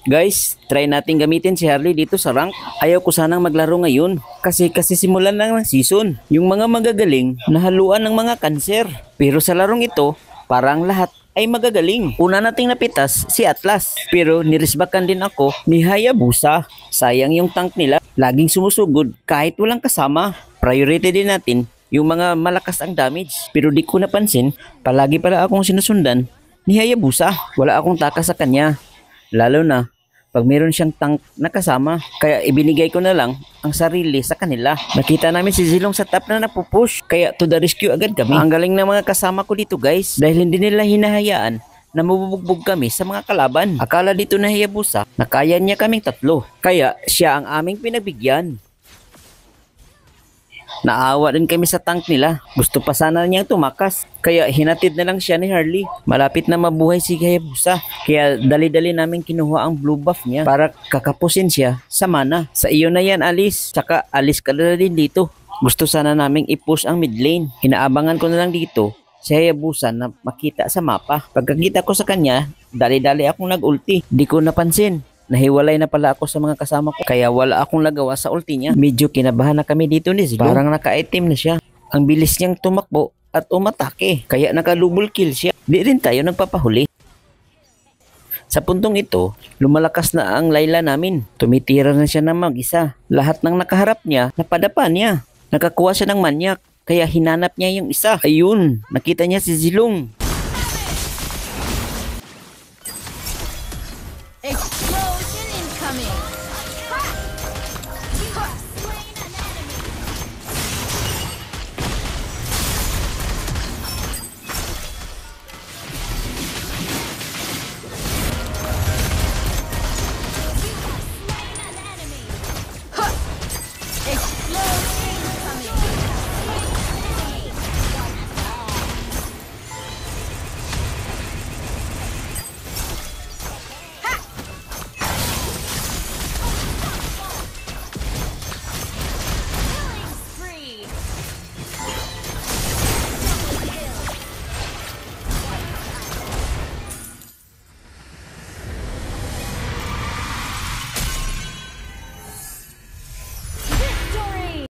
Guys, try natin gamitin si Harley dito sa rank. Ayaw ko sanang maglaro ngayon. Kasi simulan lang ng season. Yung mga magagaling, nahaluan ng mga kanser. Pero sa larong ito, parang lahat ay magagaling. Una nating napitas si Atlas. Pero nirisbakan din ako ni Hayabusa. Sayang yung tank nila. Laging sumusugod kahit walang kasama. Priority din natin yung mga malakas ang damage. Pero di ko napansin, palagi pala akong sinusundan ni Hayabusa. Wala akong takas sa kanya. Lalo na pag meron siyang tank na kasama. Kaya ibinigay ko na lang ang sarili sa kanila. Nakita namin si Zilong sa top na napupush. Kaya to the rescue agad kami. Ang galing ng mga kasama ko dito guys. Dahil hindi nila hinahayaan na mabubugbog kami sa mga kalaban. Akala dito na Hayabusa na kaya niya kaming tatlo. Kaya siya ang aming pinagbigyan. Naawa din kami sa tank nila. Gusto pa sana niyang tumakas. Kaya hinatid na lang siya ni Harley. Malapit na mabuhay si Hayabusa. Kaya dali-dali namin kinuha ang blue buff niya para kakapusin siya sa mana. Sa iyo na yan Alice. Tsaka Alice ka na din dito. Gusto sana naming i-push ang mid lane. Inaabangan ko na lang dito si Hayabusa na makita sa mapa. Pagkakita ko sa kanya, dali-dali akong nag-ulti. Di ko napansin. Nahiwalay na pala ako sa mga kasama ko kaya wala akong nagawa sa ulti niya. Medyo kinabahan na kami dito ni Zilong. Parang naka-item na siya. Ang bilis niyang tumakbo at umatake kaya naka-double kill siya. Di rin tayo nagpapahuli. Sa puntong ito, lumalakas na ang Layla namin. Tumitira na siya ng mag-isa. Lahat ng nakaharap niya, napadapa niya. Nakakuha siya ng manyak kaya hinanap niya yung isa. Ayun, nakita niya si Zilong. Explosion incoming!